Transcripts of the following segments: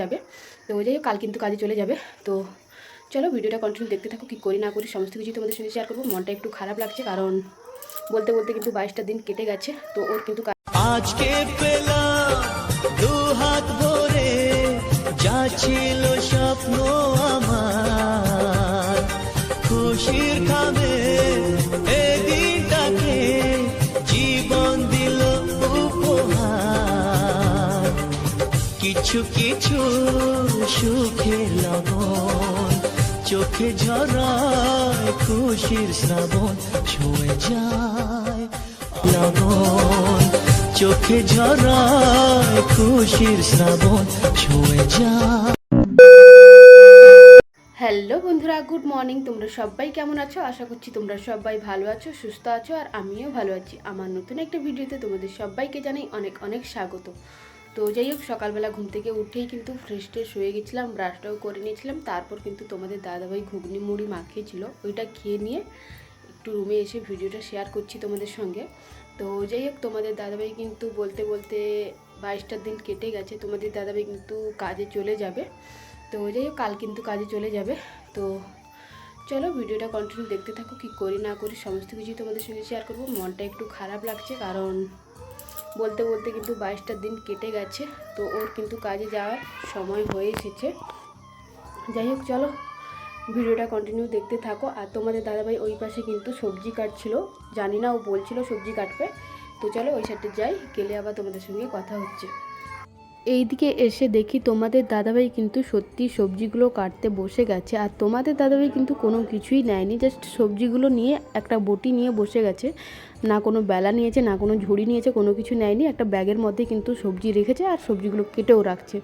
যাবে। তো যাই হোক কাল কিন্তু কাজে চলে যাবে। তো চলো ভিডিওটা কন্টিনিউ দেখতে থাকো, কী করি না করি সমস্ত কিছু তোমাদের সঙ্গে শেয়ার করবো। মনটা একটু খারাপ লাগছে কারণ বলতে বলতে কিন্তু 22টা দিন কেটে গেছে। তো ওর কিন্তু আজকে পেলাম দু হাত ভরে যা ছিল স্বপ্ন আমার, খুশির খাবে এই দিনটাকে জীবন দিল উপহার। কিছু কিছু সুখের লবণ চোখে ঝরায় খুশির শ্রাবণ, ছুঁয়ে যায় লবণ চোখে ঝরায় খুশির শ্রাবণ, ছুঁয়ে যায়। হ্যালো বন্ধুরা, গুড মর্নিং। তোমরা সবাই কেমন আছো? আশা করছি তোমরা সবাই ভালো আছো, সুস্থ আছো, আর আমিও ভালো আছি। আমার নতুন একটা ভিডিওতে তোমাদের সবাইকে জানাই অনেক অনেক স্বাগত। তো যাই হোক সকালবেলা ঘুম থেকে উঠেই কিন্তু ফ্রেশ ট্রেশ হয়ে গেছিলাম, ব্রাশটাও করে নিয়েছিলাম। তারপর কিন্তু তোমাদের দাদাভাই ঘুগনি মুড়ি মাখিয়েছিল, ওইটা খেয়ে নিয়ে একটু রুমে এসে ভিডিওটা শেয়ার করছি তোমাদের সঙ্গে। তো যাই হোক তোমাদের দাদাভাই কিন্তু বলতে বলতে 22টা দিন কেটে গেছে। তোমাদের দাদাভাই কিন্তু কাজে চলে যাবে। তো যাই হোক কাল কিন্তু কাজে চলে যাবে। তো চলো ভিডিওটা কন্টিনিউ দেখতে থাকো, কী করি না করি সমস্ত কিছু তোমাদের সঙ্গে শেয়ার করবো। মনটা একটু খারাপ লাগছে কারণ বলতে বলতে কিন্তু 22টা দিন কেটে গেছে। তো ওর কিন্তু কাজে যাওয়ার সময় হয়ে এসেছে। যাই হোক চলো ভিডিওটা কন্টিনিউ দেখতে থাকো। আর তোমাদের দাদাভাই ওই পাশে কিন্তু সবজি কাটছিল, জানি না ও বলছিল সবজি কাটবে। তো চলো ওই সাইডে যাই, গেলে আবার তোমাদের সঙ্গে কথা হচ্ছে। এইদিকে এসে দেখি তোমাদের দাদাভাই কিন্তু সত্যি সবজিগুলো কাটতে বসে গেছে। আর তোমাদের দাদাভাই কিন্তু কোনো কিছুই নেয়নি, জাস্ট সবজিগুলো নিয়ে একটা বটি নিয়ে বসে গেছে। না কোনো বেলা নিয়েছে, না কোনো ঝুড়ি নিয়েছে, কোনো কিছু নেয়নি। একটা ব্যাগের মধ্যে কিন্তু সবজি রেখেছে আর সবজিগুলো কেটেও রাখছে।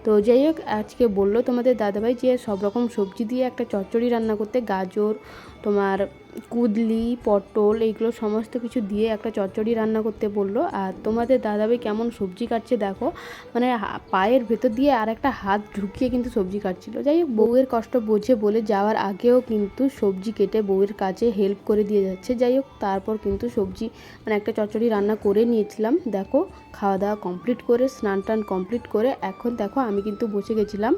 তো যাই হোক আজকে বললো তোমাদের দাদাভাই যে সব রকম সবজি দিয়ে একটা চচ্চড়ি রান্না করতে, গাজর, তোমার কুদলি, পটল, এইগুলো সমস্ত কিছু দিয়ে একটা চচ্চড়ি রান্না করতে বললো। আর তোমাদের দাদাভাই কেমন সবজি কাটছে দেখো, মানে পায়ের ভেতর দিয়ে আর একটা হাত ঢুকিয়ে কিন্তু সবজি কাটছিল। যাই হোক বউয়ের কষ্ট বোঝে বলে যাওয়ার আগেও কিন্তু সবজি কেটে বউয়ের কাছে হেল্প করে দিয়ে যাচ্ছে। যাই হোক তারপর কিন্তু সবজি মানে একটা চচ্চড়ি রান্না করে নিয়েছিলাম। দেখো খাওয়া দাওয়া কমপ্লিট করে স্নান টান কমপ্লিট করে এখন দেখো আমি কিন্তু বসে গেছিলাম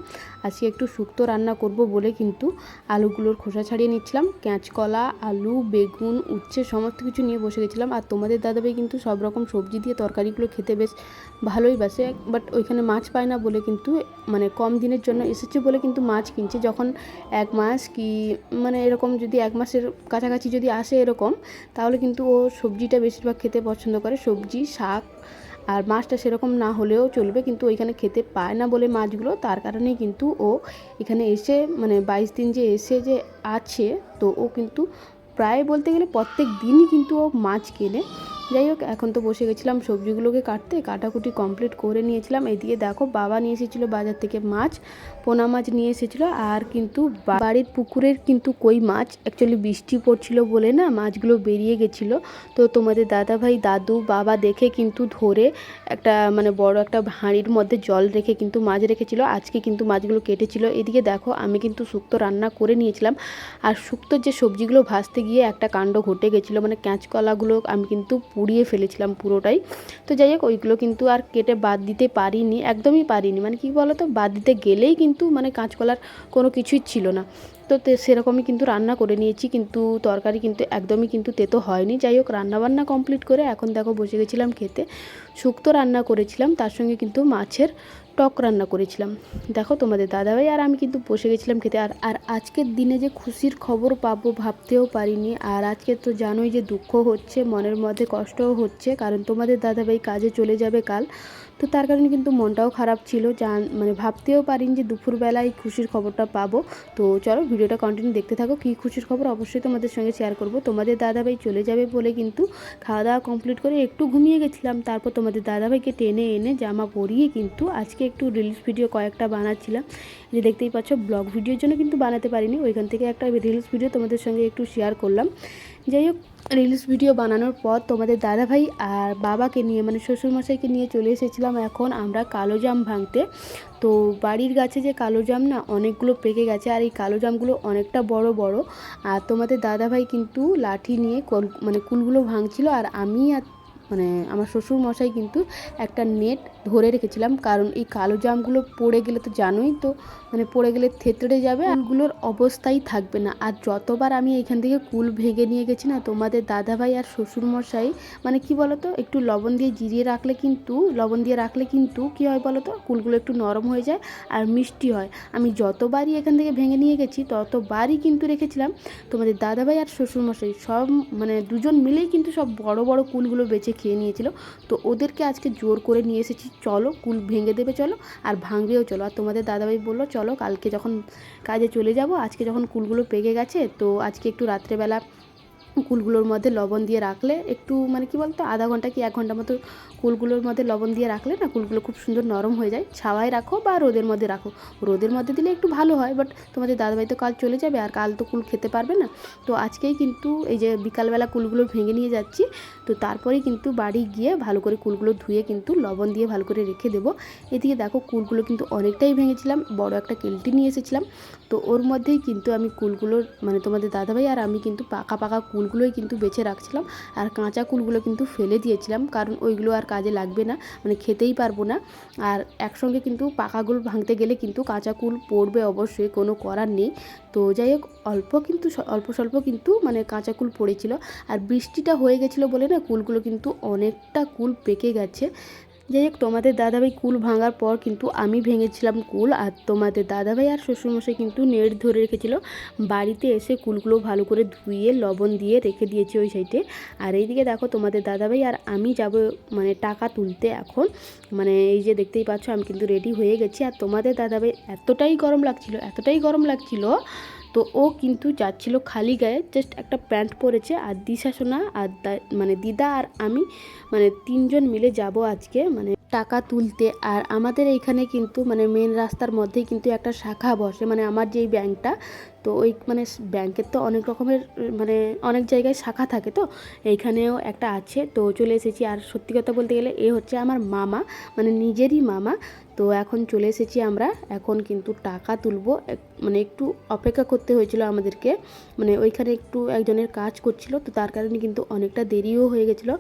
আজকে একটু শুক্তো রান্না করব বলে কিন্তু আলুগুলোর খোসা ছাড়িয়ে নিচ্ছিলাম। কাঁচকলা, আলু, বেগুন, উচ্ছে সমস্ত কিছু নিয়ে বসে গেছিলাম। আর তোমাদের দাদাভাই কিন্তু সব রকম সবজি দিয়ে তরকারিগুলো খেতে বেশ ভালোই বাসে, বাট ওইখানে মাছ পায় না বলে কিন্তু মানে কম দিনের জন্য এসেছে বলে কিন্তু মাছ কিনছে। যখন 1 মাস কি মানে এরকম যদি 1 মাসের কাছাকাছি যদি আসে এরকম, তাহলে কিন্তু ও সবজিটা বেশিরভাগ খেতে পছন্দ করে, সবজি, শাক। আর মাছটা সেরকম না হলেও চলবে, কিন্তু ওইখানে খেতে পায় না বলে মাছগুলো, তার কারণেই কিন্তু ও এখানে এসে মানে 22 দিন যে এসে যে আছে, তো ও কিন্তু প্রায় বলতে গেলে প্রত্যেক দিনই কিন্তু ও মাছ কেনে। যাই হোক এখন তো বসে গেছিলাম সবজিগুলোকে কাটাকুটি কমপ্লিট করে নিয়েছিলাম। এদিকে দেখো বাবা নিয়ে এসেছিলো বাজার থেকে মাছ, পোনা মাছ নিয়ে এসেছিলো। আর কিন্তু বাড়ির পুকুরের কিন্তু কই মাছ, অ্যাকচুয়ালি বৃষ্টি পড়ছিল বলে না মাছগুলো বেরিয়ে গেছিলো। তো তোমাদের দাদাভাই, দাদু, বাবা দেখে কিন্তু ধরে একটা মানে বড় একটা হাঁড়ির মধ্যে জল রেখে কিন্তু মাছ রেখেছিল। আজকে কিন্তু মাছগুলো কেটেছিল। এদিকে দেখো আমি কিন্তু শুক্তো রান্না করে নিয়েছিলাম। আর শুক্তোর যে সবজিগুলো ভাজতে গিয়ে একটা কাণ্ড ঘটে গেছিলো, মানে কাঁচকলাগুলো আমি কিন্তু পুড়িয়ে ফেলেছিলাম পুরোটাই। তো যাই হোক ওইগুলো কিন্তু আর কেটে বাদ দিতে পারিনি, একদমই পারিনি। মানে কি বলো তো, বাদ দিতে গেলেই কিন্তু মানে কাঁচকলার কোনো কিছুই ছিল না। তো সেরকমই কিন্তু রান্না করে নিয়েছি, কিন্তু তরকারি কিন্তু একদমই কিন্তু তেতো হয়নি। যাই হোক রান্নাবান্না কমপ্লিট করে এখন দেখো বসে গেছিলাম খেতে। শুক্তো রান্না করেছিলাম, তার সঙ্গে কিন্তু মাছের টক রান্না করেছিলাম। দেখো তোমাদের দাদাভাই আর আমি কিন্তু বসে গেছিলাম খেতে। আর আজকের দিনে যে খুশির খবর পাবো ভাবতেও পারিনি। আর আজকে তো জানোই যে দুঃখ হচ্ছে, মনের মধ্যে কষ্টও হচ্ছে, কারণ তোমাদের দাদাভাই কাজে চলে যাবে কাল। তো তার কারণে কিন্তু মনটাও খারাপ ছিল, মানে ভাবতেও পারিনি যে দুপুরবেলায় খুশির খবরটা পাবো। তো চলো ভিডিওটা কন্টিনিউ দেখতে থাকো, কী খুশির খবর অবশ্যই তোমাদের সঙ্গে শেয়ার করব। তোমাদের দাদাভাই চলে যাবে বলে কিন্তু খাওয়া দাওয়া কমপ্লিট করে একটু ঘুমিয়ে গেছিলাম। তারপর তোমাদের দাদাভাইকে টেনে এনে জামা পরিয়ে কিন্তু আজকে একটু রিলস ভিডিও কয়েকটা বানাচ্ছিলাম। যে দেখতেই পাচ্ছ ব্লগ ভিডিওর জন্য কিন্তু বানাতে পারিনি, ওইখান থেকে একটা রিলস ভিডিও তোমাদের সঙ্গে একটু শেয়ার করলাম। যাই হোক রিলস ভিডিও বানানোর পর তোমাদের দাদাভাই আর বাবাকে নিয়ে মানে শ্বশুরমশাইকে নিয়ে চলে এসেছিলাম এখন আমরা কালো জাম ভাঙতে। তো বাড়ির গাছে যে কালো জাম না অনেকগুলো পেকে গেছে, আর এই কালো জামগুলো অনেকটা বড় বড়। আর তোমাদের দাদাভাই কিন্তু লাঠি নিয়ে মানে কুলগুলো ভাঙছিল, আর আমি আর মানে আমার শ্বশুর মশাই কিন্তু একটা নেট ধরে রেখেছিলাম, কারণ এই কালো জামগুলো পড়ে গেলে তো জানোই তো, মানে পড়ে গেলে থেতড়ে যাবে, কুলগুলোর অবস্থাই থাকবে না। আর যতবার আমি এখান থেকে কুল ভেঙে নিয়ে গেছি না, তোমাদের দাদাভাই আর শ্বশুরমশাই মানে কি বলো তো, একটু লবণ দিয়ে জিরিয়ে রাখলে কিন্তু, লবণ দিয়ে রাখলে কিন্তু কী হয় বলো তো, কুলগুলো একটু নরম হয়ে যায় আর মিষ্টি হয়। আমি যতবারই এখান থেকে ভেঙে নিয়ে গেছি ততবারই কিন্তু রেখেছিলাম তোমাদের দাদাভাই আর শ্বশুরমশাই সব মানে দুজন মিলেই কিন্তু সব বড় বড় কুলগুলো বেছে খেয়ে নিয়েছিল। তো ওদেরকে আজকে জোর করে নিয়ে এসেছি, চলো কুল ভেঙে দেবে চলো, আর ভাঙবেও চলো। আর তোমাদের দাদাভাই বললো চলো কালকে যখন কাজে চলে যাব, আজকে যখন কুলগুলো পেকে গেছে তো আজকে একটু রাত্রেবেলা কুলগুলোর মধ্যে লবণ দিয়ে রাখলে একটু মানে কি বলতো, আধা ঘন্টা কি 1 ঘন্টা মতো কুলগুলোর মধ্যে লবণ দিয়ে রাখলে না কুলগুলো খুব সুন্দর নরম হয়ে যায়। ছাওয়ায় রাখো বা রোদের মধ্যে রাখো, রোদের মধ্যে দিলে একটু ভালো হয়, বাট তোমাদের দাদাভাই তো কাল চলে যাবে আর কাল তো কুল খেতে পারবে না। তো আজকেই কিন্তু এই যে বিকালবেলা কুলগুলো ভেঙে নিয়ে যাচ্ছি, তো তারপরেই কিন্তু বাড়ি গিয়ে ভালো করে কুলগুলো ধুয়ে কিন্তু লবণ দিয়ে ভালো করে রেখে দেবো। এদিকে দেখো কুলগুলো কিন্তু অনেকটাই ভেঙেছিলাম, বড় একটা কেলটি নিয়ে এসেছিলাম, তো ওর মধ্যেই কিন্তু আমি কুলগুলোর মানে তোমাদের দাদাভাই আর আমি কিন্তু পাকা পাকা কুলগুলোই কিন্তু বেছে রাখছিলাম, আর কাঁচা কুলগুলো কিন্তু ফেলে দিয়েছিলাম, কারণ ওইগুলো আর কাজে লাগবে না, মানে খেতেই পারবো না। আর একসঙ্গে কিন্তু পাকাগুলো ভাঙতে গেলে কিন্তু কাঁচা কুল পড়বে অবশ্যই, কোনো করার নেই। তো যাই হোক অল্প স্বল্প কিন্তু মানে কাঁচা কুল পড়েছিল, আর বৃষ্টিটা হয়ে গেছিলো বলে না কুলগুলো কিন্তু অনেকটা কুল পেকে গেছে। যাই হোক তোমাদের দাদাভাই কুল ভাঙার পর কিন্তু আমি ভেঙেছিলাম কুল, আর তোমাদের দাদাভাই আর শ্বশুরমশাই কিন্তু নেট ধরে রেখেছিল। বাড়িতে এসে কুলগুলো ভালো করে ধুয়ে লবণ দিয়ে রেখে দিয়েছি ওই সাইডে। আর এইদিকে দেখো তোমাদের দাদাভাই আর আমি যাব মানে টাকা তুলতে এখন, মানে এই যে দেখতেই পাচ্ছ আমি কিন্তু রেডি হয়ে গেছি। আর তোমাদের দাদাভাই এতটাই গরম লাগছিল তো ও কিন্তু যাচ্ছিল খালি গায়ে, জাস্ট একটা প্যান্ট পরেছে। আর দিশা সোনা আর মানে দিদা আর আমি মানে 3 জন মিলে যাব আজকে মানে টাকা তুলতে। আর আমাদের এইখানে কিন্তু মানে মেন রাস্তার মধ্যেই কিন্তু একটা শাখা বসে, মানে আমার যেই ব্যাংকটা, তো ওই মানে ব্যাংকের তো অনেক রকমের মানে অনেক জায়গায় শাখা থাকে, তো এইখানেও একটা আছে। তো চলে এসেছি, আর সত্যি কথা বলতে গেলে এ হচ্ছে আমার মামা, মানে নিজেরই মামা। তো এখন চলে এসেছি আমরা, এখন কিন্তু টাকা তুলবো। মানে একটু অপেক্ষা করতে হয়েছিল আমাদেরকে, মানে ওইখানে একটু একজনের কাজ করছিল, তো তার কারণে কিন্তু অনেকটা দেরিও হয়ে গেছিলো,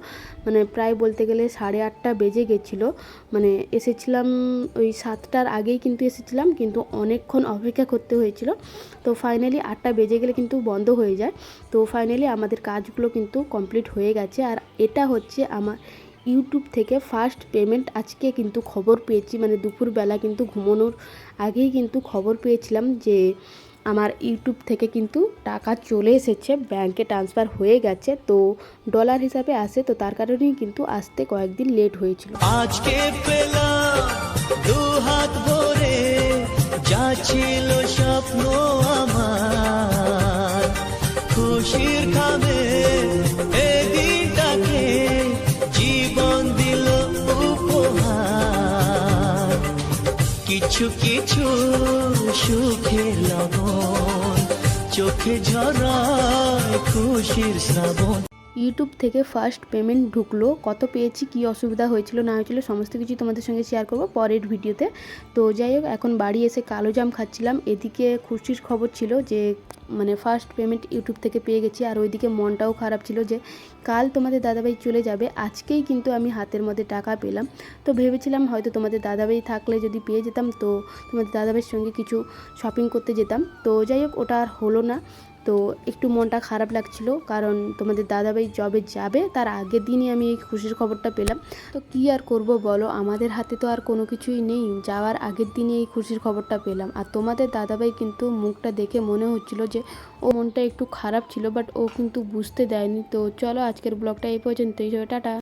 মানে প্রায় বলতে গেলে 8:30 বেজে গেছিলো। মানে এসেছিলাম ওই 7টার আগেই কিন্তু এসেছিলাম, কিন্তু অনেকক্ষণ অপেক্ষা করতে হয়েছিল। তো ফাইনালি 8টা বেজে গেলে কিন্তু বন্ধ হয়ে যায়। তো ফাইনালি আমাদের কাজগুলো কিন্তু কমপ্লিট হয়ে গেছে। আর এটা হচ্ছে আমার ইউটিউব থেকে ফার্স্ট পেমেন্ট। আজকে কিন্তু খবর পেয়েছি, মানে দুপুরবেলা কিন্তু ঘুমানোর আগেই কিন্তু খবর পেয়েছিলাম যে আমার ইউটিউব থেকে কিন্তু টাকা চলে এসেছে, ব্যাংকে ট্রান্সফার হয়ে গেছে, তো ডলার হিসাবে আসে, তো তার কারণেই কিন্তু আসতে কয়েকদিন লেট হয়েছিল। আজকে পেলাম 2 হাত ভরে যা ছিল স্বপ্ন আমার, খুশির খাবে এই দিনটাকে জীবন দিল উপহার, কিছু কিছু সুখের লবণ চোখে ঝরায় খুশির শ্রাবণ। ইউটিউব থেকে ফার্স্ট পেমেন্ট ঢুকলো, কত পেয়েছি, কি অসুবিধা হয়েছিল না হয়েছিল সমস্ত কিছু তোমাদের সঙ্গে শেয়ার করব পরের ভিডিওতে। তো যাই হোক এখন বাড়ি এসে কালো জাম খাচ্ছিলাম। এদিকে খুশির খবর ছিল যে মানে ফার্স্ট পেমেন্ট ইউটিউব থেকে পেয়ে গেছি, আর ওইদিকে মনটাও খারাপ ছিল যে কাল তোমাদের দাদাভাই চলে যাবে, আজকেই কিন্তু আমি হাতের মধ্যে টাকা পেলাম। তো ভেবেছিলাম হয়তো তোমাদের দাদাভাই থাকলে যদি পেয়ে যেতাম তো তোমাদের দাদাভাইয়ের সঙ্গে কিছু শপিং করতে যেতাম। তো যাই হোক ওটা আর হলো না, তো একটু মনটা খারাপ লাগছিল, কারণ তোমাদের দাদাভাই জবে যাবে তার আগের দিনই আমি এই খুশির খবরটা পেলাম। তো কি আর করব বলো, আমাদের হাতে তো আর কোনো কিছুই নেই, যাওয়ার আগের দিনই এই খুশির খবরটা পেলাম। আর তোমাদের দাদাভাই কিন্তু মুখটা দেখে মনে হচ্ছিল যে ও মনটা একটু খারাপ ছিল, বাট ও কিন্তু বুঝতে দেয়নি। তো চলো আজকের ব্লগটা এই পর্যন্তই, টাটা।